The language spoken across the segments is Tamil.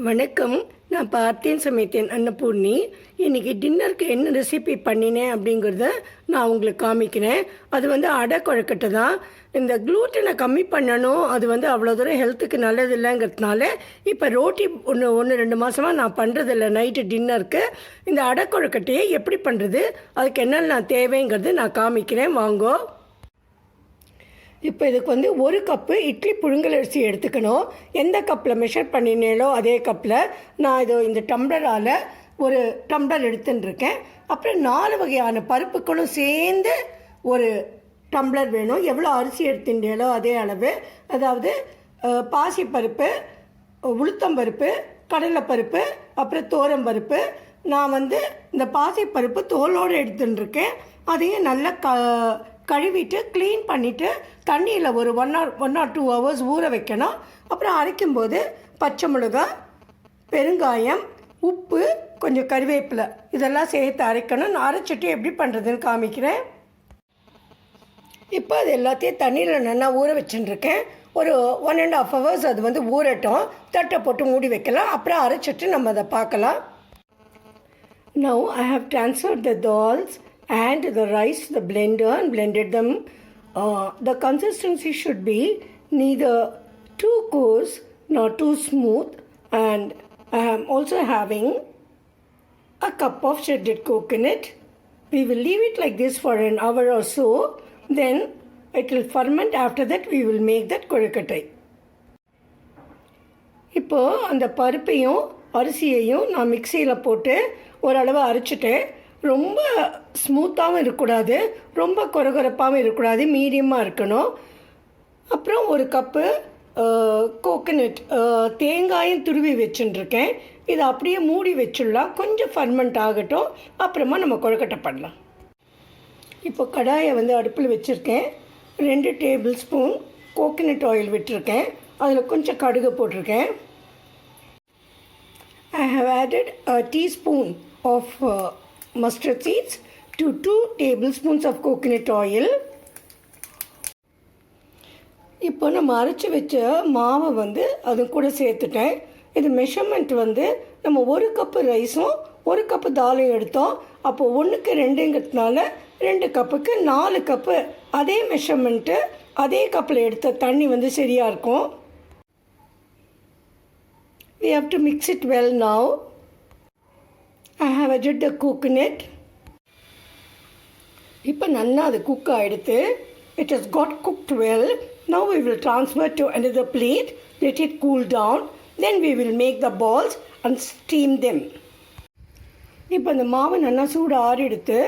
வணக்கம். நான் பார்த்தேன் சமைத்தேன் அன்னபூர்ணி. இன்றைக்கி டின்னருக்கு என்ன ரெசிபி பண்ணினேன் அப்படிங்கிறத நான் உங்களுக்கு காமிக்கிறேன். அது அடை கொழுக்கட்டை தான். இந்த க்ளூட்டனை கம்மி பண்ணணும், அது அவ்வளோ தூரம் ஹெல்த்துக்கு நல்லது இல்லைங்கிறதுனால இப்போ ரோட்டி ஒன்று 2 மாதமாக நான் பண்ணுறதில்ல. நைட்டு டின்னருக்கு இந்த அடை கொழுக்கட்டையை எப்படி பண்ணுறது, அதுக்கு என்னென்ன தேவைங்கிறது நான் காமிக்கிறேன், வாங்கோ. இப்போ இதுக்கு 1 கப்பு இட்லி புழுங்கலரிசி எடுத்துக்கணும். எந்த கப்பில் மெஷர் பண்ணினேனோ அதே கப்பில் நான் இந்த டம்ளரால் 1 டம்ளர் எடுத்துட்டுருக்கேன். அப்புறம் 4 வகையான பருப்புகளும் சேர்ந்து 1 டம்ளர் வேணும். எவ்வளோ அரிசி எடுத்துட்டேனோ அதே அளவு. அதாவது பாசிப்பருப்பு, உளுத்தம்பருப்பு, கடலைப்பருப்பு, அப்புறம் தோரம்பருப்பு. நான் இந்த பாசிப்பருப்பு தோலோடு எடுத்துட்டுருக்கேன். அதையும் நல்லா கழுவிட்டு க்ளீன் பண்ணிவிட்டு தண்ணியில் ஒரு 1 or 2 hours ஊற வைக்கணும். அப்புறம் அரைக்கும்போது பச்சை மிளகாய், பெருங்காயம், உப்பு, கொஞ்சம் கறிவேப்பிலை இதெல்லாம் சேர்த்து அரைக்கணும். நான் அரைச்சிட்டு எப்படி பண்ணுறதுன்னு காமிக்கிறேன். இப்போ அது எல்லாத்தையும் தண்ணியில் நல்லா ஊற வச்சுட்டுருக்கேன். ஒரு 1.5 hours அது ஊறட்டும். தட்டை போட்டு மூடி வைக்கலாம். அப்புறம் அரைச்சிட்டு நம்ம அதை பார்க்கலாம். Now I have transferred the dals and the rice to the blender and blended them. The consistency should be neither too coarse nor too smooth, and I am also having a cup of shredded coconut. We will leave it like this for an hour or so, then it will ferment. After that we will make that kozhakattai. இப்போ அந்த பருப்பையும் அரிசியையும் நான் மிக்சியில் போட்டு ஓரளவு அரைச்சிட்டேன். ரொம்ப ஸ்மூத்தாகவும் இருக்கக்கூடாது, ரொம்ப கொரகொரப்பாகவும் இருக்கக்கூடாது, மீடியமாக இருக்கணும். அப்புறம் 1 கப்பு கோகனட் தேங்காயும் துருவி வச்சுட்டுருக்கேன். இதை அப்படியே மூடி வச்சுடலாம். கொஞ்சம் ஃபர்மெண்ட் ஆகட்டும், அப்புறமா நம்ம கொழுக்கட்டை பண்ணலாம். இப்போ கடாயை அடுப்பில் வச்சுருக்கேன். 2 டேபிள் ஸ்பூன் கோகனட் ஆயில் விட்டுருக்கேன். அதில் கொஞ்சம் கடுகு போட்டிருக்கேன். I have added a teaspoon of mustard seeds to 2 tablespoons of coconut oil. இப்போ நம்ம அரைச்சி வச்ச மாவை அது கூட சேர்த்துட்டேன். இது மெஷர்மெண்ட் நம்ம 1 கப்பு ரைஸும் 1 கப்பு தாலும் எடுத்தோம். அப்போது 1க்கு 2ங்கிறதுனால 2 கப்புக்கு 4 கப்பு. அதே மெஷர்மெண்ட்டு அதே கப்பில் எடுத்த தண்ணி சரியாக இருக்கும். We have to mix it well now. I have added the coconut. இப்போ நல்லா அது cook ஆகிடுத்து. It has got cooked well. Now we will transfer to another plate. Let it cool down. Then we will make the balls and steam them. இப்போ அந்த மாவு நல்லா சூடு ஆறிடுத்து.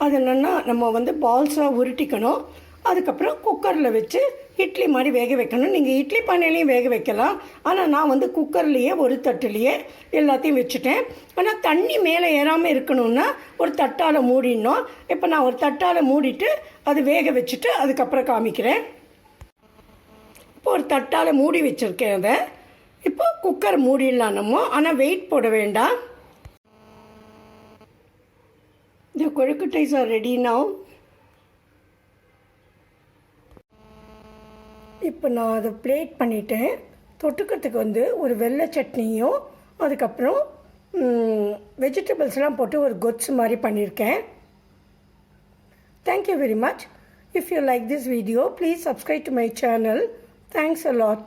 அதை நல்லா நம்ம பால்ஸாக உருட்டிக்கணும். அதுக்கப்புறம் குக்கரில் வச்சு இட்லி மாதிரி வேக வைக்கணும். நீங்கள் இட்லி பானையிலையும் வேக வைக்கலாம். ஆனால் நான் குக்கர்லேயே ஒரு தட்டுலேயே எல்லாத்தையும் வச்சுட்டேன். ஆனால் தண்ணி மேலே ஏறாமல் இருக்கணும்னா ஒரு தட்டால் மூடிடணும். இப்போ நான் ஒரு தட்டால் மூடிட்டு அது வேக வச்சுட்டு அதுக்கப்புறம் காமிக்கிறேன். இப்போ ஒரு தட்டால் மூடி வச்சுருக்கேன். அதை இப்போ குக்கர் மூடிடலாம் நம்ம. ஆனால் வெயிட் போட வேண்டாம். The கொழுக்கட்டைஸ் are ready now. இப்போ நான் அதை பிளேட் பண்ணிட்டேன். தொட்டுக்கிறதுக்கு ஒரு வெள்ளை சட்னியும் அதுக்கப்புறம் வெஜிடபிள்ஸ்லாம் போட்டு ஒரு கொத்ஸ் மாதிரி பண்ணியிருக்கேன். Thank you very much. If you like this video, please subscribe to my channel. Thanks a lot.